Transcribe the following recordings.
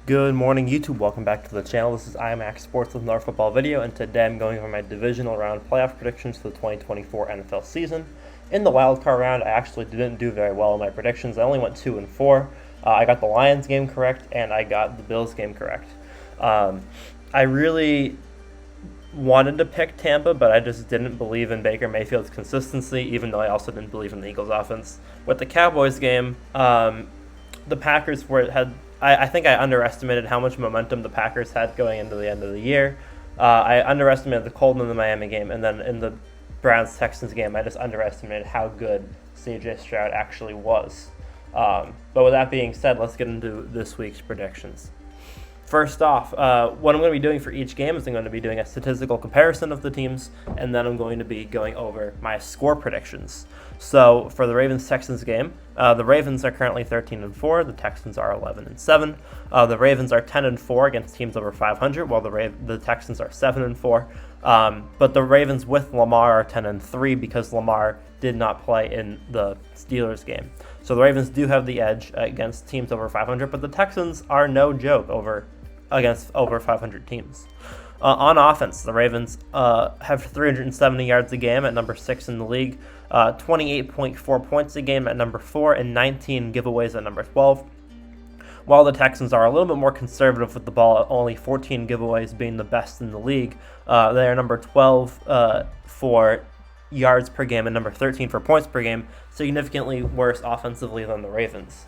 Good morning, YouTube. Welcome back to the channel. This is IMAX Sports with another football video, and today I'm going over my Divisional Round playoff predictions for the 2024 NFL season. In the wildcard round, I actually didn't do very well in my predictions. I only went 2-4. I got the Lions game correct, and I got the Bills game correct. I really wanted to pick Tampa, but I just didn't believe in Baker Mayfield's consistency, even though I also didn't believe in the Eagles' offense. With the Cowboys game, the Packers I think I underestimated how much momentum the Packers had going into the end of the year. I underestimated the cold in the Miami game, and then in the Browns-Texans game, I just underestimated how good C.J. Stroud actually was. But with that being said, let's get into this week's predictions. First off, what I'm going to be doing for each game is I'm going to be doing a statistical comparison of the teams, and then I'm going to be going over my score predictions. So for the Ravens-Texans game, the Ravens are currently 13-4. The Texans are 11-7. The Ravens are 10-4 against teams over 500, while the Texans are 7-4. But the Ravens with Lamar are 10-3 because Lamar did not play in the Steelers game. So the Ravens do have the edge against teams over 500, but the Texans are no joke against over 500 teams. On offense, the Ravens have 370 yards a game at number 6 in the league, 28.4 points a game at number 4, and 19 giveaways at number 12. While the Texans are a little bit more conservative with the ball, only 14 giveaways being the best in the league. They are number 12 for yards per game and number 13 for points per game, significantly worse offensively than the Ravens.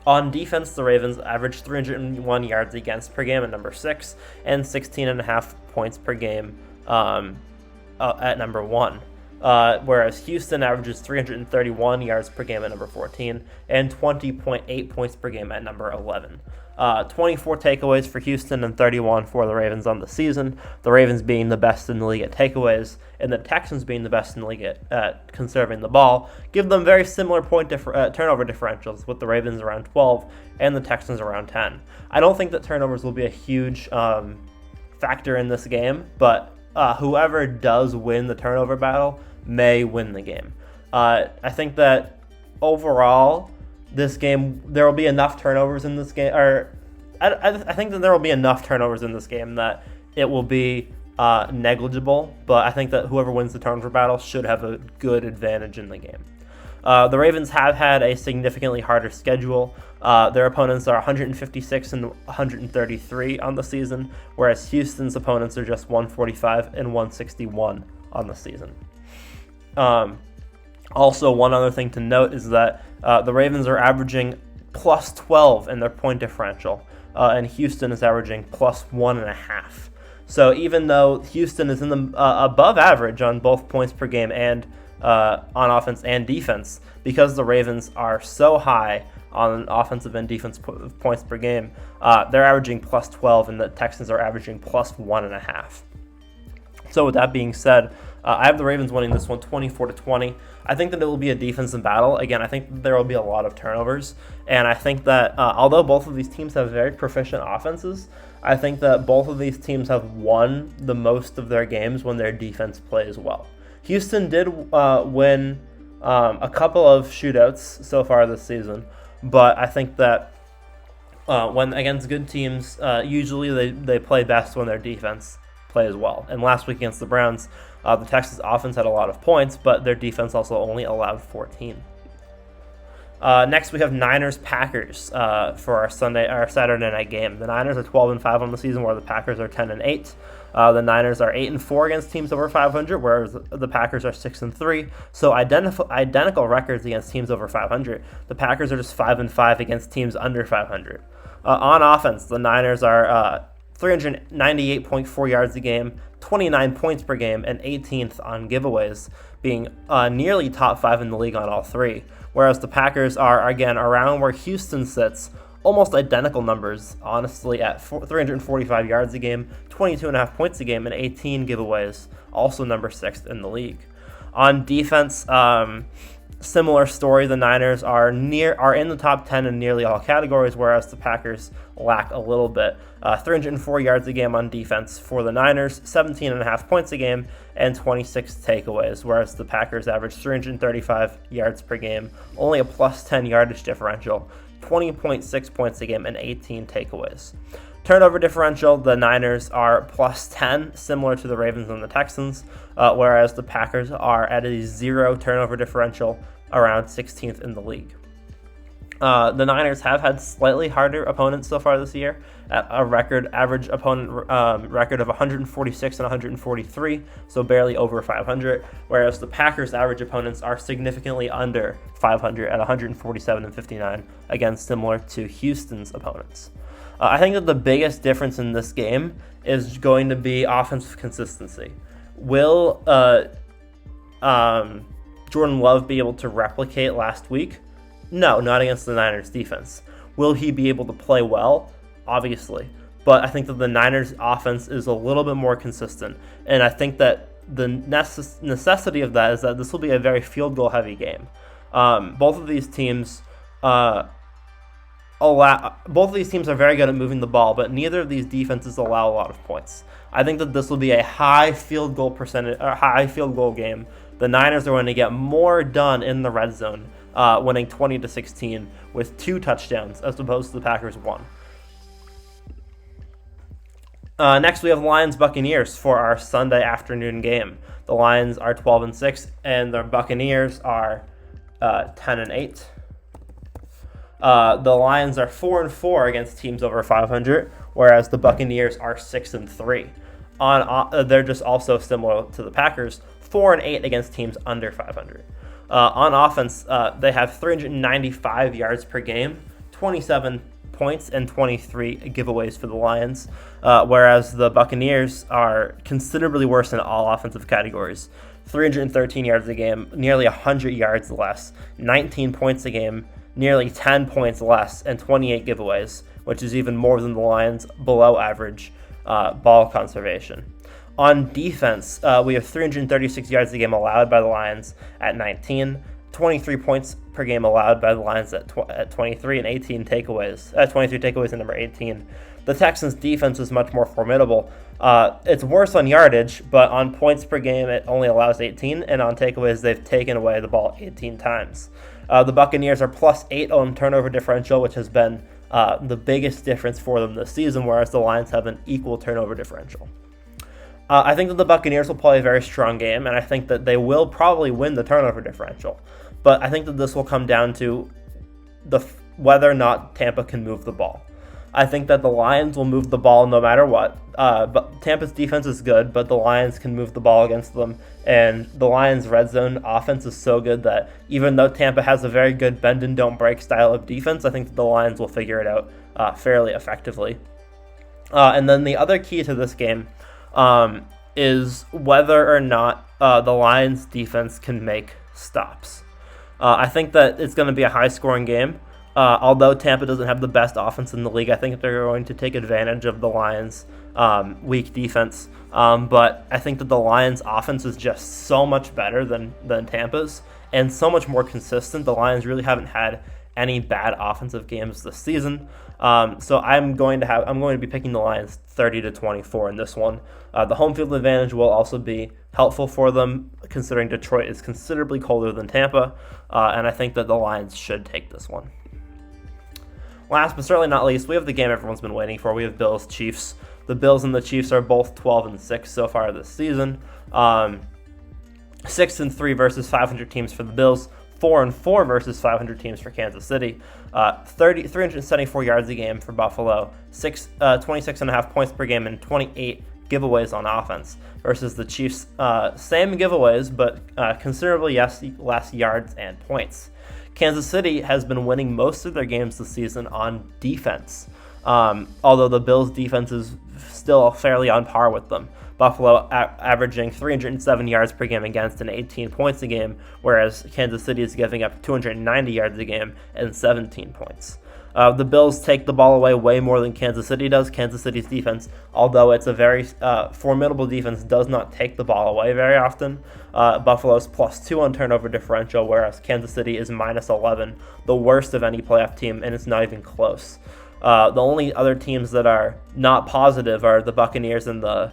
On defense, the Ravens averaged 301 yards against per game at number 6 and 16.5 points per game at number 1. Whereas Houston averages 331 yards per game at number 14 and 20.8 points per game at number 11. 24 takeaways for Houston and 31 for the Ravens on the season. The Ravens being the best in the league at takeaways and the Texans being the best in the league at conserving the ball give them very similar turnover differentials, with the Ravens around 12 and the Texans around 10. I don't think that turnovers will be a huge factor in this game, but whoever does win the turnover battle may win the game. I think that overall, this game, there will be enough turnovers in this game, I think that there will be enough turnovers in this game that it will be negligible, but I think that whoever wins the turnover battle should have a good advantage in the game. The Ravens have had a significantly harder schedule. Their opponents are 156 and 133 on the season, whereas Houston's opponents are just 145 and 161 on the season. Also, one other thing to note is that the Ravens are averaging plus 12 in their point differential, and Houston is averaging plus 1.5. So even though Houston is in the above average on both points per game and on offense and defense, because the Ravens are so high on offensive and defense points per game, they're averaging plus 12, and the Texans are averaging plus 1.5. So with that being said, I have the Ravens winning this one 24-20. I think that it will be a defensive battle. Again, I think there will be a lot of turnovers, and I think that although both of these teams have very proficient offenses, I think that both of these teams have won the most of their games when their defense plays well. Houston did win a couple of shootouts so far this season, but I think that when against good teams, usually they play best when their defense plays well. And last week against the Browns, the Texans offense had a lot of points, but their defense also only allowed 14. Next, we have Niners-Packers for our Saturday night game. The Niners are 12-5 on the season, where the Packers are 10-8. The Niners are 8-4 against teams over 500, whereas the Packers are 6-3. So identical records against teams over 500. The Packers are just 5-5 against teams under 500. On offense, the Niners are 398.4 yards a game, 29 points per game, and 18th on giveaways, being nearly top 5 in the league on all three. Whereas the Packers are, again, around where Houston sits, almost identical numbers, honestly, at 345 yards a game, 22.5 points a game, and 18 giveaways, also number 6th in the league. On defense, similar story. The Niners are in the top 10 in nearly all categories, whereas the Packers lack a little bit. 304 yards a game on defense for the Niners, 17.5 points a game, and 26 takeaways, whereas the Packers average 335 yards per game, only a plus 10 yardage differential. 20.6 points a game, and 18 takeaways. Turnover differential, the Niners are plus 10, similar to the Ravens and the Texans, whereas the Packers are at a 0 turnover differential, around 16th in the league. The Niners have had slightly harder opponents so far this year, at a record average opponent record of 146 and 143, so barely over 500, whereas the Packers' average opponents are significantly under 500 at 147 and 59, again similar to Houston's opponents. I think that the biggest difference in this game is going to be offensive consistency. Will Jordan Love be able to replicate last week? No, not against the Niners defense. Will he be able to play well? Obviously. But I think that the Niners offense is a little bit more consistent. And I think that the necessity of that is that this will be a very field goal heavy game. Both of these teams are very good at moving the ball, but neither of these defenses allow a lot of points. I think that this will be a high field goal game. The Niners are going to get more done in the red zone, winning 20-16 with 2 touchdowns as opposed to the Packers' 1. Next, we have Lions-Buccaneers for our Sunday afternoon game. The Lions are 12-6, and the Buccaneers are 10-8. The Lions are 4-4 against teams over 500, whereas the Buccaneers are 6-3. They're just also similar to the Packers, 4-8 against teams under 500. On offense, they have 395 yards per game, 27 points, and 23 giveaways for the Lions, whereas the Buccaneers are considerably worse in all offensive categories. 313 yards a game, nearly 100 yards less, 19 points a game, nearly 10 points less, and 28 giveaways, which is even more than the Lions' below average ball conservation. On defense, we have 336 yards a game allowed by the Lions at 19, 23 points per game allowed by the Lions at 23, and 18 takeaways. 23 takeaways at number 18. The Texans' defense is much more formidable. It's worse on yardage, but on points per game, it only allows 18, and on takeaways, they've taken away the ball 18 times. The Buccaneers are plus 8 on turnover differential, which has been the biggest difference for them this season, whereas the Lions have an equal turnover differential. I think that the Buccaneers will play a very strong game, and I think that they will probably win the turnover differential. But I think that this will come down to whether or not Tampa can move the ball. I think that the Lions will move the ball no matter what. But Tampa's defense is good, but the Lions can move the ball against them. And the Lions' red zone offense is so good that even though Tampa has a very good bend-and-don't-break style of defense, I think that the Lions will figure it out fairly effectively. And then the other key to this game is whether or not the Lions' defense can make stops. I think that it's going to be a high-scoring game. Although Tampa doesn't have the best offense in the league, I think they're going to take advantage of the Lions' weak defense. But I think that the Lions' offense is just so much better than Tampa's and so much more consistent. The Lions really haven't had any bad offensive games this season. So I'm going to be picking the Lions 30-24 in this one. The home field advantage will also be helpful for them, considering Detroit is considerably colder than Tampa, and I think that the Lions should take this one. Last but certainly not least, we have the game everyone's been waiting for. We have Bills-Chiefs. The Bills and the Chiefs are both 12-6 so far this season. 6-3 versus 500 teams for the Bills. 4-4 versus 500 teams for Kansas City. 374 yards a game for Buffalo. 26.5 points per game and 28 giveaways on offense. Versus the Chiefs, same giveaways, but considerably less yards and points. Kansas City has been winning most of their games this season on defense, although the Bills' defense is still fairly on par with them. Buffalo averaging 307 yards per game against and 18 points a game, whereas Kansas City is giving up 290 yards a game and 17 points. The Bills take the ball away way more than Kansas City does. Kansas City's defense, although it's a very formidable defense, does not take the ball away very often. Buffalo's +2 on turnover differential, whereas Kansas City is -11, the worst of any playoff team, and it's not even close. The only other teams that are not positive are the Buccaneers and the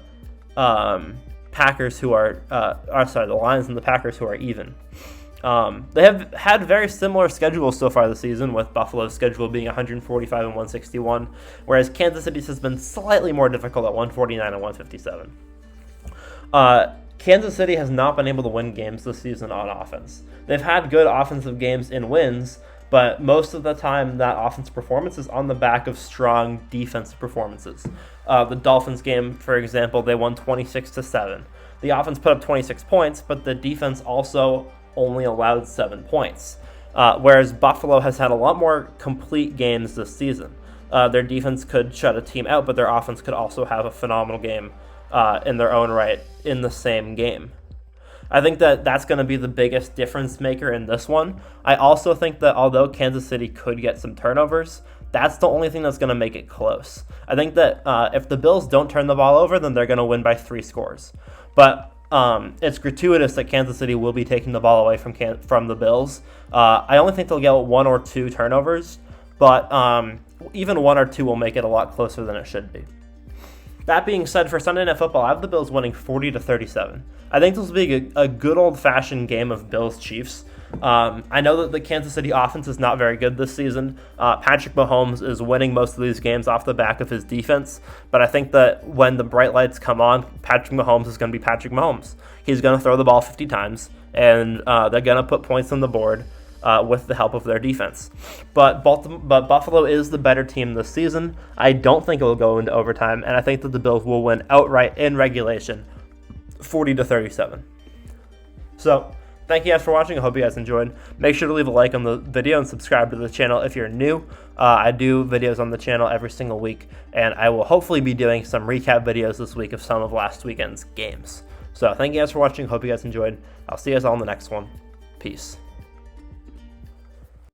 Packers, who are the Lions and the Packers, who are even. They have had very similar schedules so far this season, with Buffalo's schedule being 145 and 161, whereas Kansas City's has been slightly more difficult at 149 and 157. Kansas City has not been able to win games this season on offense. They've had good offensive games in wins, but most of the time that offensive performance is on the back of strong defensive performances. The Dolphins game, for example, they won 26-7. The offense put up 26 points, but the defense also only allowed 7 points. Whereas Buffalo has had a lot more complete games this season. Their defense could shut a team out, but their offense could also have a phenomenal game in their own right in the same game. I think that that's going to be the biggest difference maker in this one. I also think that although Kansas City could get some turnovers, that's the only thing that's going to make it close. I think that if the Bills don't turn the ball over, then they're going to win by 3 scores. But it's gratuitous that Kansas City will be taking the ball away from the Bills. I only think they'll get 1 or 2 turnovers, but even 1 or 2 will make it a lot closer than it should be. That being said, for Sunday Night Football, I have the Bills winning 40-37. I think this will be a good old-fashioned game of Bills-Chiefs. I know that the Kansas City offense is not very good this season. Patrick Mahomes is winning most of these games off the back of his defense, but I think that when the bright lights come on, Patrick Mahomes is going to be Patrick Mahomes. He's going to throw the ball 50 times, and they're going to put points on the board with the help of their defense. But Buffalo is the better team this season. I don't think it will go into overtime, and I think that the Bills will win outright in regulation, 40-37. So, thank you guys for watching. I hope you guys enjoyed. Make sure to leave a like on the video and subscribe to the channel if you're new. I do videos on the channel every single week, and I will hopefully be doing some recap videos this week of some of last weekend's games. So, thank you guys for watching. Hope you guys enjoyed. I'll see you guys all in the next one. Peace.